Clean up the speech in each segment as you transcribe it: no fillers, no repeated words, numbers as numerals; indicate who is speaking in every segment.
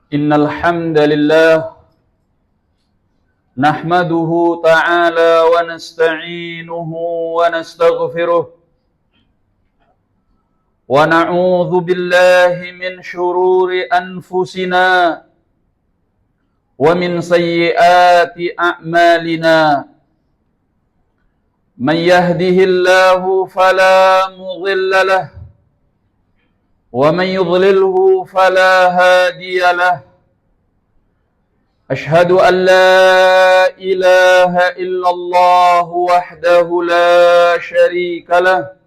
Speaker 1: Innal hamdalillah nahmaduhu ta'ala wa nasta'inuhu wa nastaghfiruh wa na'udzu billahi min shururi anfusina wa min sayyiati a'malina. Man yahdihillahu fala mudilla lahu wa man yudlilhu fala hadiya lahu. Ashhadu an la ilaha illallah wahdahu la syarika lahu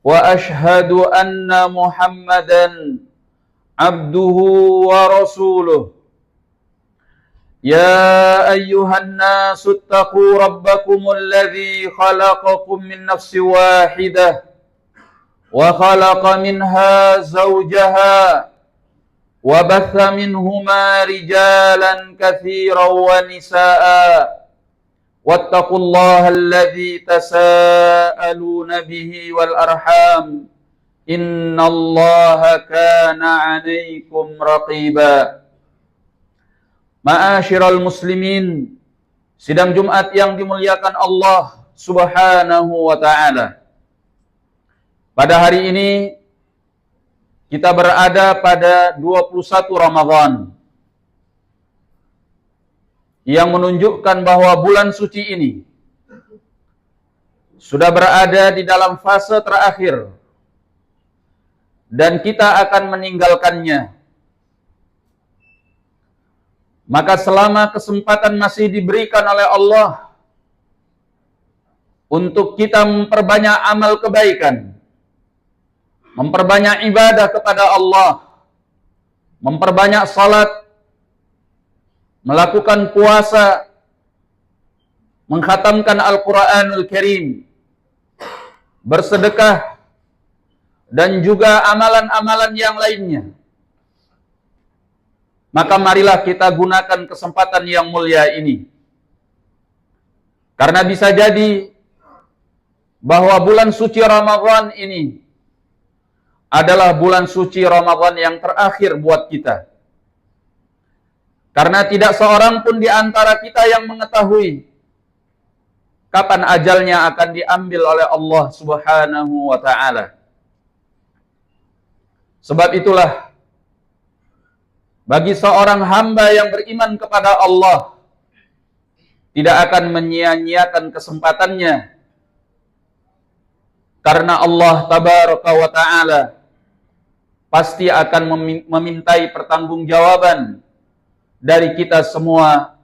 Speaker 1: wa ashhadu anna Muhammadan abduhu wa rasuluh. Ya ayyuhan nasu ittaqu rabbakumul ladzi khalaqakum min nafsin wahidah wa khalaqa minha zawjaha wa batha minhuma rijalan katsiran wa nisaa wattaqullaha alladzi tasaaluna bihi wal arham innallaha kana 'alaikum raqiba. Ma'asyiral muslimin, sidang Jumat yang dimuliakan Allah Subhanahu wa ta'ala. Pada hari ini kita berada pada 21 Ramadan yang menunjukkan bahwa bulan suci ini sudah berada di dalam fase terakhir dan kita akan meninggalkannya. Maka selama kesempatan masih diberikan oleh Allah untuk kita memperbanyak amal kebaikan, memperbanyak ibadah kepada Allah, memperbanyak salat, melakukan puasa, mengkhatamkan Al-Quranul Karim, bersedekah, dan juga amalan-amalan yang lainnya. Maka marilah kita gunakan kesempatan yang mulia ini. Karena bisa jadi bahwa bulan suci Ramadan ini adalah bulan suci Ramadan yang terakhir buat kita. Karena tidak seorang pun di antara kita yang mengetahui kapan ajalnya akan diambil oleh Allah Subhanahu wa ta'ala. Sebab itulah, bagi seorang hamba yang beriman kepada Allah, tidak akan menyia-nyiakan kesempatannya. Karena Allah Tabaraka wa ta'ala pasti akan memintai pertanggungjawaban dari kita semua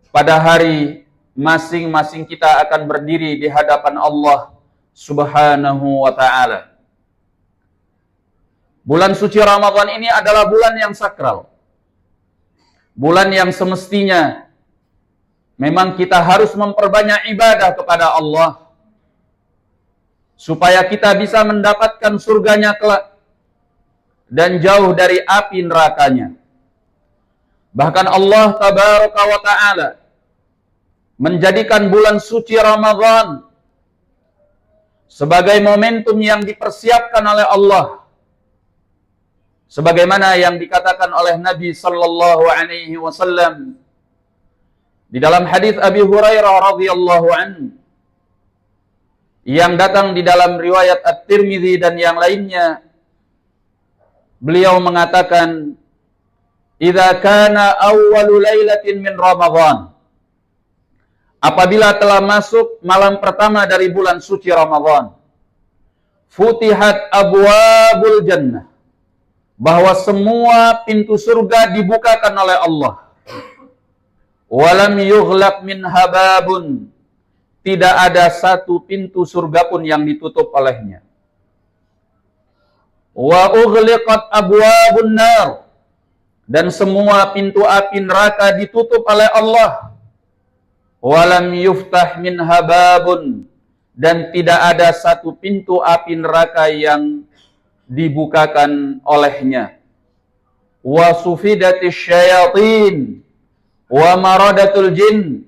Speaker 1: pada hari masing-masing kita akan berdiri di hadapan Allah Subhanahu wa ta'ala. Bulan suci Ramadan ini adalah bulan yang sakral. Bulan yang semestinya memang kita harus memperbanyak ibadah kepada Allah supaya kita bisa mendapatkan surganya kelak dan jauh dari api nerakanya. Bahkan Allah Tabaraka wa ta'ala menjadikan bulan suci Ramadan sebagai momentum yang dipersiapkan oleh Allah. Sebagaimana yang dikatakan oleh Nabi sallallahu alaihi wasallam di dalam hadis Abi Hurairah radhiyallahu anhu yang datang di dalam riwayat At-Tirmidzi dan yang lainnya, beliau mengatakan, "Idza kana awwalu lailatin min Ramadan." Apabila telah masuk malam pertama dari bulan suci Ramadan, futihat abwabul jannah, bahwa semua pintu surga dibukakan oleh Allah. Walam yughlaq min hababun, tidak ada satu pintu surga pun yang ditutup olehnya. Wa ughliqat abwabun nar, dan semua pintu api neraka ditutup oleh Allah. Walam yuftah min hababun, dan tidak ada satu pintu api neraka yang dibukakan olehnya. Wa sufidatis syayatin wa maradatul jin,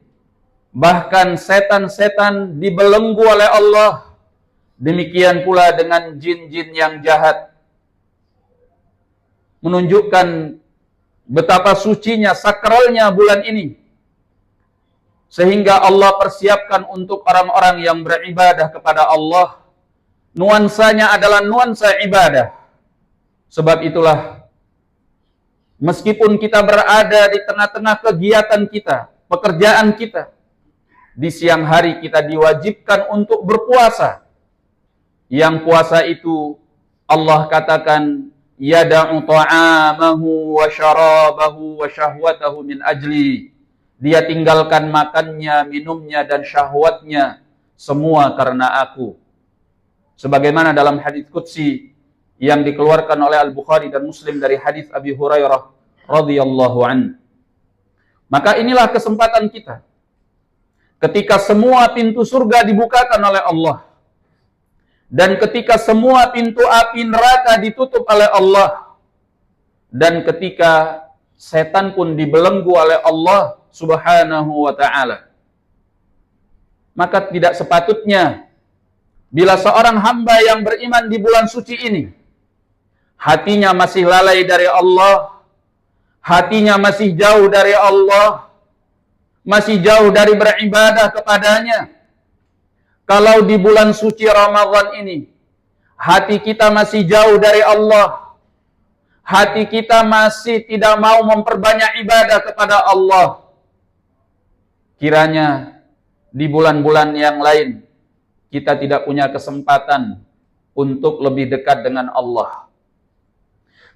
Speaker 1: bahkan setan-setan dibelenggu oleh Allah. Demikian pula dengan jin-jin yang jahat. Menunjukkan betapa sucinya, sakralnya bulan ini, sehingga Allah persiapkan untuk orang-orang yang beribadah kepada Allah, nuansanya adalah nuansa ibadah. Sebab itulah, meskipun kita berada di tengah-tengah kegiatan kita, pekerjaan kita, di siang hari kita diwajibkan untuk berpuasa. Yang puasa itu Allah katakan, yada'u ta'amahu wa syarabahu wa syahwatahu min ajli. Dia tinggalkan makannya, minumnya, dan syahwatnya semua karena aku. Sebagaimana dalam hadis qudsi yang dikeluarkan oleh Al-Bukhari dan Muslim dari hadis Abi Hurairah radhiyallahu an. Maka inilah kesempatan kita. Ketika semua pintu surga dibukakan oleh Allah, dan ketika semua pintu api neraka ditutup oleh Allah, dan ketika setan pun dibelenggu oleh Allah Subhanahu wa ta'ala, maka tidak sepatutnya bila seorang hamba yang beriman di bulan suci ini hatinya masih lalai dari Allah, hatinya masih jauh dari Allah, masih jauh dari beribadah kepadanya. Kalau di bulan suci Ramadan ini hati kita masih jauh dari Allah, hati kita masih tidak mau memperbanyak ibadah kepada Allah, kiranya di bulan-bulan yang lain kita tidak punya kesempatan untuk lebih dekat dengan Allah.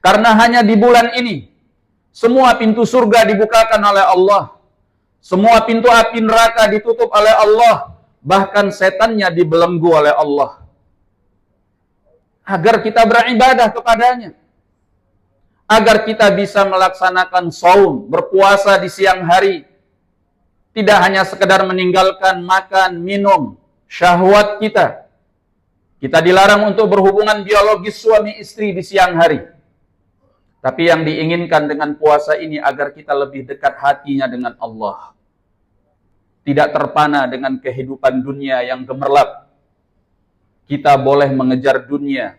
Speaker 1: Karena hanya di bulan ini semua pintu surga dibukakan oleh Allah, semua pintu api neraka ditutup oleh Allah, bahkan setannya dibelenggu oleh Allah, agar kita beribadah kepadanya, agar kita bisa melaksanakan saum, berpuasa di siang hari. Tidak hanya sekedar meninggalkan makan, minum, syahwat kita. Kita dilarang untuk berhubungan biologis suami istri di siang hari. Tapi yang diinginkan dengan puasa ini agar kita lebih dekat hatinya dengan Allah. Tidak terpana dengan kehidupan dunia yang gemerlap. Kita boleh mengejar dunia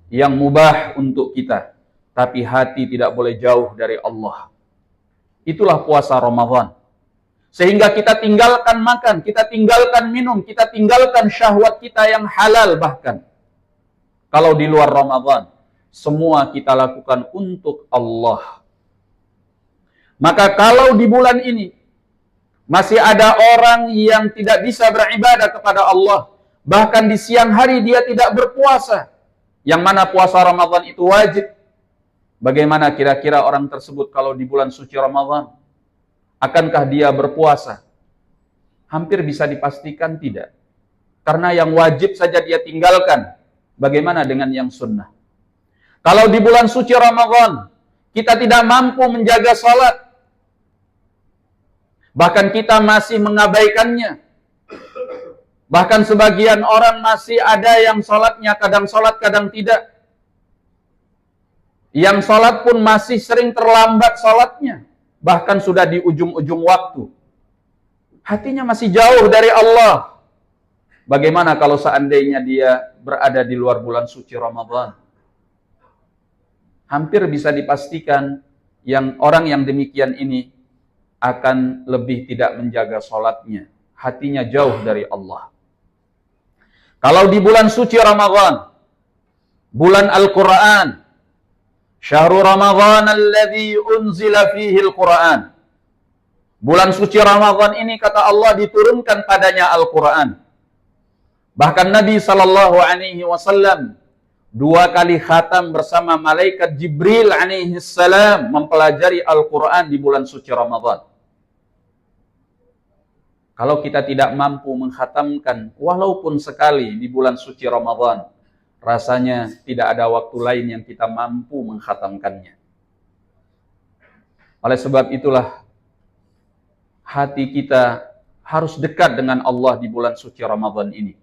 Speaker 1: yang mubah untuk kita, tapi hati tidak boleh jauh dari Allah. Itulah puasa Ramadan. Sehingga kita tinggalkan makan, kita tinggalkan minum, kita tinggalkan syahwat kita yang halal bahkan. Kalau di luar Ramadan, semua kita lakukan untuk Allah. Maka kalau di bulan ini masih ada orang yang tidak bisa beribadah kepada Allah, bahkan di siang hari dia tidak berpuasa, yang mana puasa Ramadan itu wajib, bagaimana kira-kira orang tersebut kalau di bulan suci Ramadan? Akankah dia berpuasa? Hampir bisa dipastikan tidak. Karena yang wajib saja dia tinggalkan. Bagaimana dengan yang sunnah? Kalau di bulan suci Ramadan kita tidak mampu menjaga salat, bahkan kita masih mengabaikannya, bahkan sebagian orang masih ada yang salatnya kadang salat kadang tidak, yang salat pun masih sering terlambat salatnya, bahkan sudah di ujung-ujung waktu, hatinya masih jauh dari Allah. Bagaimana kalau seandainya dia berada di luar bulan suci Ramadan? Hampir bisa dipastikan yang orang yang demikian ini akan lebih tidak menjaga sholatnya, hatinya jauh dari Allah. Kalau di bulan suci Ramadan, bulan Al-Quran, Syahrul Ramadan alladzi unzila fihi Al-Quran. Bulan suci Ramadan ini kata Allah diturunkan padanya Al-Quran. Bahkan Nabi SAW 2 kali khatam bersama malaikat Jibril alaihissalam mempelajari Al-Quran di bulan suci Ramadan. Kalau kita tidak mampu mengkhatamkan walaupun sekali di bulan suci Ramadan, rasanya tidak ada waktu lain yang kita mampu mengkhatamkannya. Oleh sebab itulah, hati kita harus dekat dengan Allah di bulan suci Ramadan ini.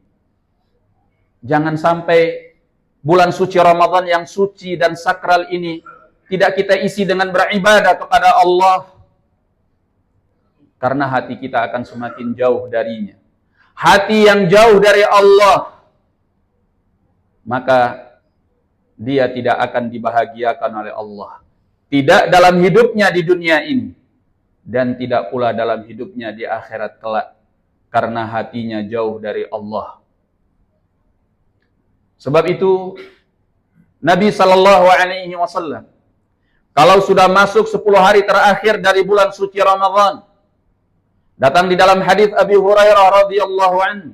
Speaker 1: Jangan sampai bulan suci Ramadan yang suci dan sakral ini tidak kita isi dengan beribadah kepada Allah, karena hati kita akan semakin jauh darinya. Hati yang jauh dari Allah, maka dia tidak akan dibahagiakan oleh Allah. tidak dalam hidupnya di dunia ini, dan tidak pula dalam hidupnya di akhirat kelak, karena hatinya jauh dari Allah. Sebab itu Nabi SAW, kalau sudah masuk 10 hari terakhir dari bulan suci Ramadan, datang di dalam hadis Abi Hurairah radhiyallahu anhu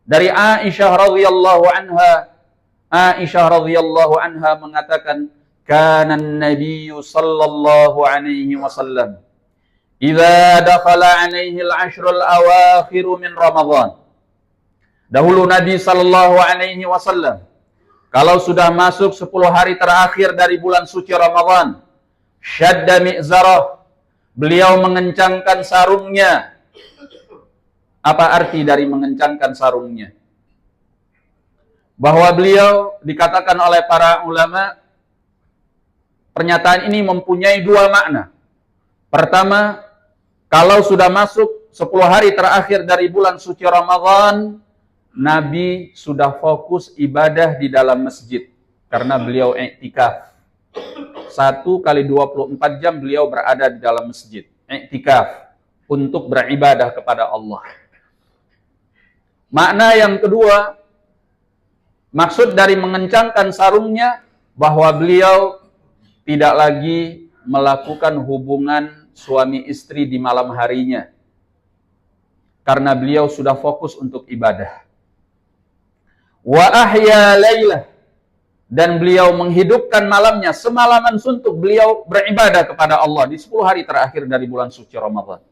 Speaker 1: dari Aisyah radhiyallahu anha, Aisyah radhiyallahu anha mengatakan, kana an-nabiy sallallahu alaihi wasallam idza dakhala alaihi al-ashr al-awakhir min Ramadan. Dahulu Nabi sallallahu alaihi wasallam kalau sudah masuk 10 hari terakhir dari bulan suci Ramadan, syadda mi'zarah, beliau mengencangkan sarungnya. Apa arti dari mengencangkan sarungnya? Bahwa beliau, dikatakan oleh para ulama, pernyataan ini mempunyai dua makna. Pertama, kalau sudah masuk 10 hari terakhir dari bulan suci Ramadan, Nabi sudah fokus ibadah di dalam masjid karena beliau i'tikaf. 1 kali 24 jam beliau berada di dalam masjid, i'tikaf, untuk beribadah kepada Allah. Makna yang kedua, maksud dari mengencangkan sarungnya, bahwa beliau tidak lagi melakukan hubungan suami istri di malam harinya, karena beliau sudah fokus untuk ibadah. Wa ahya lailah, dan beliau menghidupkan malamnya, semalaman suntuk beliau beribadah kepada Allah di 10 hari terakhir dari bulan suci Ramadan.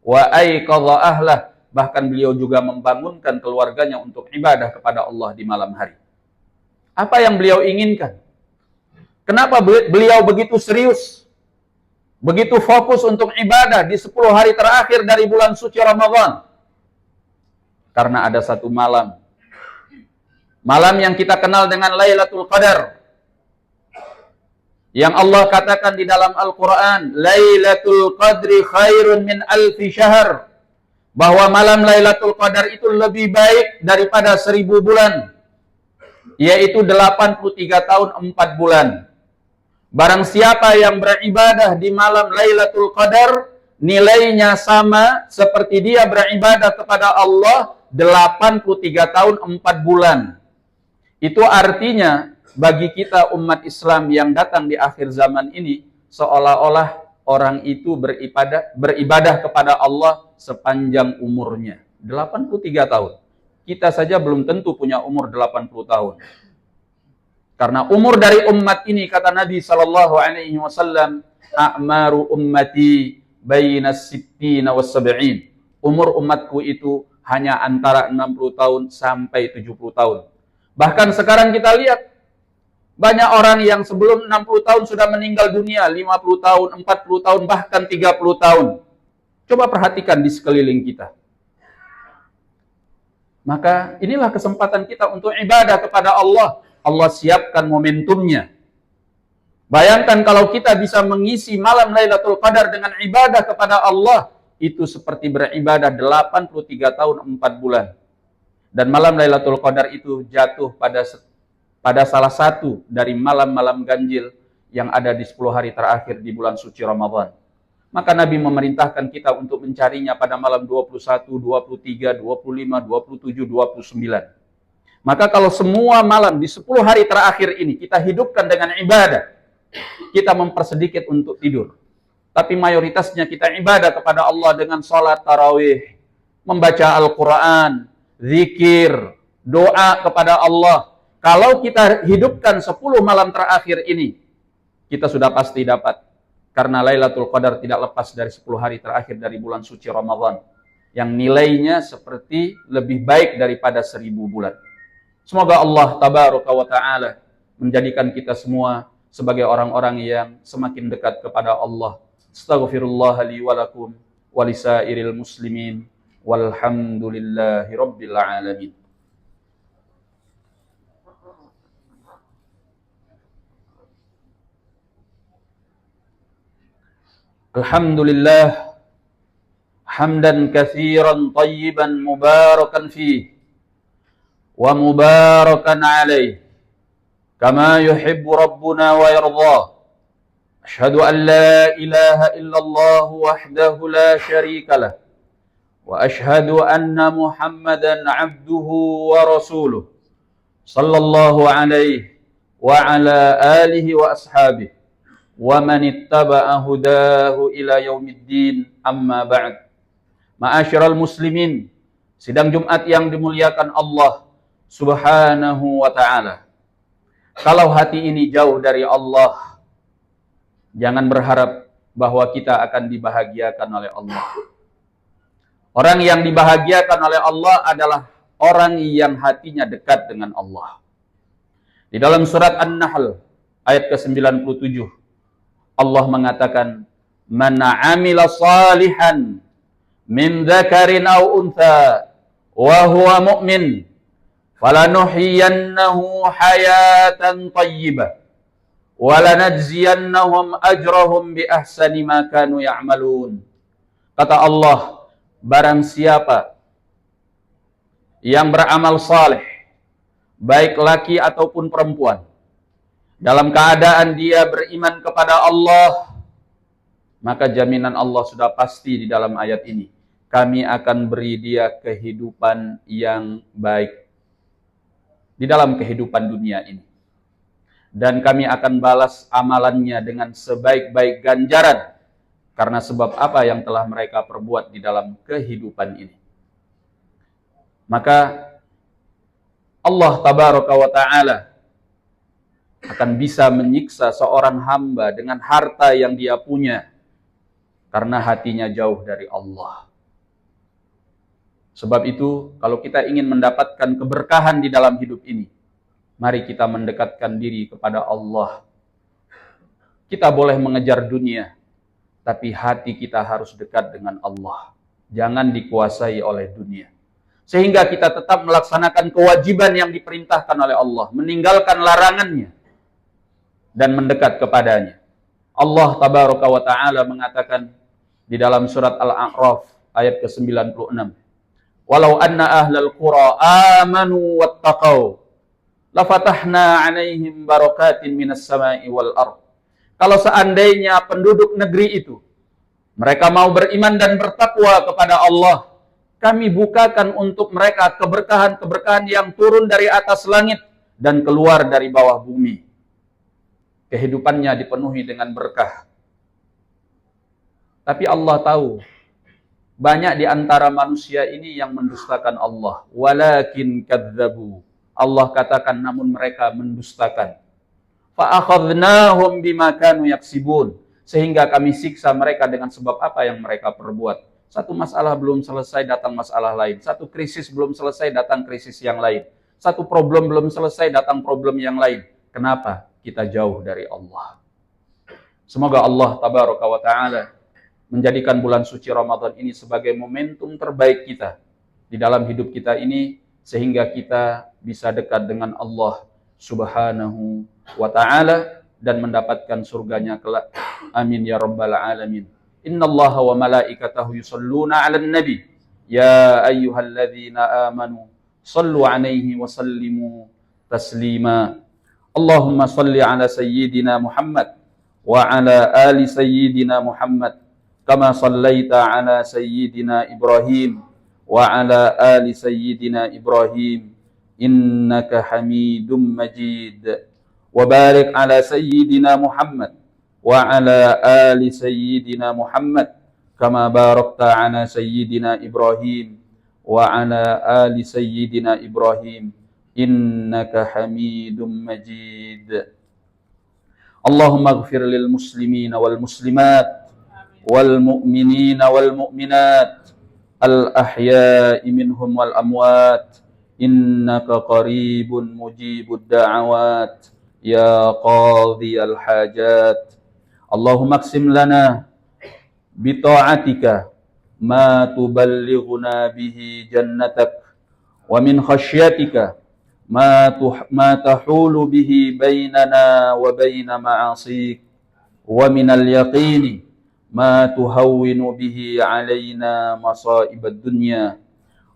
Speaker 1: Wa aiqadha ahlah, bahkan beliau juga membangunkan keluarganya untuk ibadah kepada Allah di malam hari. Apa yang beliau inginkan? Kenapa beliau begitu serius, begitu fokus untuk ibadah di 10 hari terakhir dari bulan suci Ramadan? Karena ada satu malam, malam yang kita kenal dengan Lailatul Qadar, yang Allah katakan di dalam Al-Quran, Lailatul Qadri khairun min alfi syahr, bahwa malam Lailatul Qadar itu lebih baik daripada 1000 bulan, yaitu 83 tahun 4 bulan. Barang siapa yang beribadah di malam Lailatul Qadar, nilainya sama seperti dia beribadah kepada Allah 83 tahun 4 bulan. Itu artinya bagi kita umat Islam yang datang di akhir zaman ini, seolah-olah orang itu beribadah kepada Allah sepanjang umurnya. 83 tahun. Kita saja belum tentu punya umur 80 tahun. Karena umur dari umat ini, kata Nabi SAW, a'maru ummati bainas sittina was sab'in. Umur umatku itu hanya antara 60 tahun sampai 70 tahun. Bahkan sekarang kita lihat, banyak orang yang sebelum 60 tahun sudah meninggal dunia, 50 tahun, 40 tahun, bahkan 30 tahun. Coba perhatikan di sekeliling kita. Maka inilah kesempatan kita untuk ibadah kepada Allah. Allah siapkan momentumnya. Bayangkan kalau kita bisa mengisi malam Lailatul Qadar dengan ibadah kepada Allah, itu seperti beribadah 83 tahun 4 bulan. Dan malam Lailatul Qadar itu jatuh pada salah satu dari malam-malam ganjil yang ada di 10 hari terakhir di bulan suci Ramadan. Maka Nabi memerintahkan kita untuk mencarinya pada malam 21, 23, 25, 27, 29. Maka kalau semua malam di 10 hari terakhir ini kita hidupkan dengan ibadah, kita mempersedikit untuk tidur. Tapi mayoritasnya kita ibadah kepada Allah dengan salat tarawih, membaca Al-Quran, zikir, doa kepada Allah. Kalau kita hidupkan 10 malam terakhir ini, kita sudah pasti dapat. Karena Lailatul Qadar tidak lepas dari 10 hari terakhir dari bulan suci Ramadan, yang nilainya seperti lebih baik daripada 1000 bulan. Semoga Allah tabaraka wa ta'ala menjadikan kita semua sebagai orang-orang yang semakin dekat kepada Allah. Astaghfirullah li wa lakum wa lisairil muslimin. Walhamdulillahi rabbil alamin. Alhamdulillah hamdan katsiran tayyiban mubarakan fihi wa mubarakan alaihi kama yuhibbu rabbuna wa yarda. أشهد أن لا إله إلا الله وحده لا شريك له وأشهد أن محمدا عبده ورسوله صلى الله عليه وعلى آله وأصحابه ومن اتبع هداه إلى يوم الدين أما بعد. Ma'asyiral muslimin, sidang Jumat yang dimuliakan Allah Subhanahu wa ta'ala. Kalau hati ini jauh dari Allah, jangan berharap bahwa kita akan dibahagiakan oleh Allah. Orang yang dibahagiakan oleh Allah adalah orang yang hatinya dekat dengan Allah. Di dalam surat An-Nahl ayat ke-97, Allah mengatakan, "Man 'amila salihan min dzakarin aw untha wa huwa mu'min falanuhyiyannahu hayatan thayyibah wa lanajziyannahum ajrahum bi ahsani ma kanu ya'malun." Kata Allah, barang siapa yang beramal saleh, baik laki ataupun perempuan, dalam keadaan dia beriman kepada Allah, maka jaminan Allah sudah pasti di dalam ayat ini. Kami akan beri dia kehidupan yang baik di dalam kehidupan dunia ini. Dan kami akan balas amalannya dengan sebaik-baik ganjaran karena sebab apa yang telah mereka perbuat di dalam kehidupan ini. Maka Allah tabaraka wa ta'ala akan bisa menyiksa seorang hamba dengan harta yang dia punya karena hatinya jauh dari Allah. Sebab itu, kalau kita ingin mendapatkan keberkahan di dalam hidup ini, mari kita mendekatkan diri kepada Allah. Kita boleh mengejar dunia, tapi hati kita harus dekat dengan Allah. Jangan dikuasai oleh dunia. Sehingga kita tetap melaksanakan kewajiban yang diperintahkan oleh Allah, meninggalkan larangannya, dan mendekat kepadanya. Allah tabaraka wa ta'ala mengatakan di dalam surat Al-A'raf ayat ke-96, "Walau anna ahlal qura amanu wattaqau lafatahna 'alaihim barakatin minas sama'i wal ard." Kalau seandainya penduduk negeri itu mereka mau beriman dan bertakwa kepada Allah, kami bukakan untuk mereka keberkahan-keberkahan yang turun dari atas langit dan keluar dari bawah bumi. Kehidupannya dipenuhi dengan berkah. Tapi Allah tahu, banyak di antara manusia ini yang mendustakan Allah. Walakin kadzabu. Allah katakan namun mereka mendustakan. Fa'akhadnahum bima kanu yaksibun. Sehingga kami siksa mereka dengan sebab apa yang mereka perbuat. Satu masalah belum selesai, datang masalah lain. Satu krisis belum selesai, datang krisis yang lain. Satu problem belum selesai, datang problem yang lain. Kenapa? Kita jauh dari Allah. Semoga Allah tabaraka wa ta'ala menjadikan bulan suci Ramadan ini sebagai momentum terbaik kita di dalam hidup kita ini, sehingga kita bisa dekat dengan Allah Subhanahu wa ta'ala dan mendapatkan surganya kelak. Amin ya rabbal alamin. Innallaha wa malaikatahu yusalluna 'alan nabi ya ayyuhalladzina amanu sallu 'alaihi wa sallimu taslima. Allahumma salli 'ala sayyidina Muhammad wa 'ala ali sayyidina Muhammad kama sallaita 'ala sayyidina Ibrahim wa 'ala ali sayyidina Ibrahim innaka Hamidum Majid. Wa barik 'ala sayyidina Muhammad wa 'ala ali sayyidina Muhammad kama barakta 'ala sayyidina Ibrahim wa 'ala ali sayyidina Ibrahim innaka Hamidum Majid. Allahumma ighfir lil muslimina wal muslimat wal mu'minina wal mu'minat al ahya'i minhum wal amwat innaka qaribun mujibud da'awat ya qadhiyal hajat. Allahumma aqsim lana bi ta'atika ma tuballighuna bihi jannatak wa min khasyatika ma tahulu bihi bainana wa baina ma'asik wa minal yaqini ma tuhawwinu bihi alaina masaibad dunya.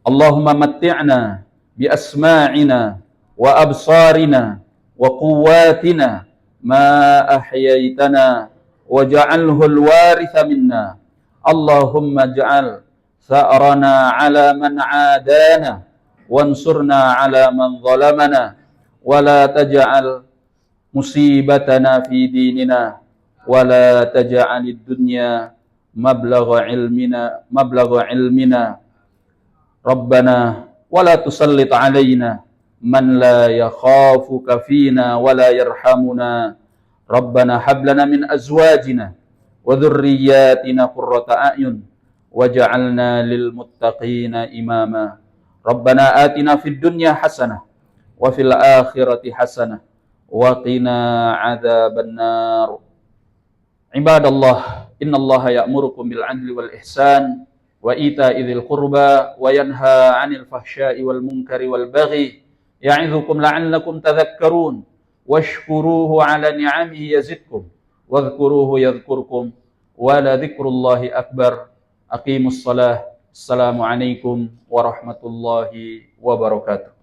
Speaker 1: Allahumma matti'na bi asma'ina wa absarina wa quwwatina ma ahyaitana waj'alhu al-waritha minna. Allahumma ij'al tha'rana 'ala man 'adana wansurna 'ala man zalamana wa la taj'al musibatana fi dinina wa la taj'alid dunya mablagha ilmina Rabbana wa la tusallit 'alaina man la yakhafuka fina wa la yarhamuna. Rabbana hab lana min azwajina wa dhurriyyatina qurrata a'yun waj'alna lil muttaqina imama. Rabbana atina fid dunya hasanah wa fil akhirati hasanah wa qina adzabannar. Ibadallah, innallaha ya'murukum bil 'adli wal ihsan wa ita'i dzil qurba wa yanha 'anil fahsya'i wal munkari wal baghi ya'idzukum la'allakum tadhakkarun washkuruhu 'ala ni'amihi yazidkum wadhkuruhu yadhkurkum wa la dzikrullahi akbar. Aqimus shalah. Assalamu alaikum warahmatullahi wabarakatuh.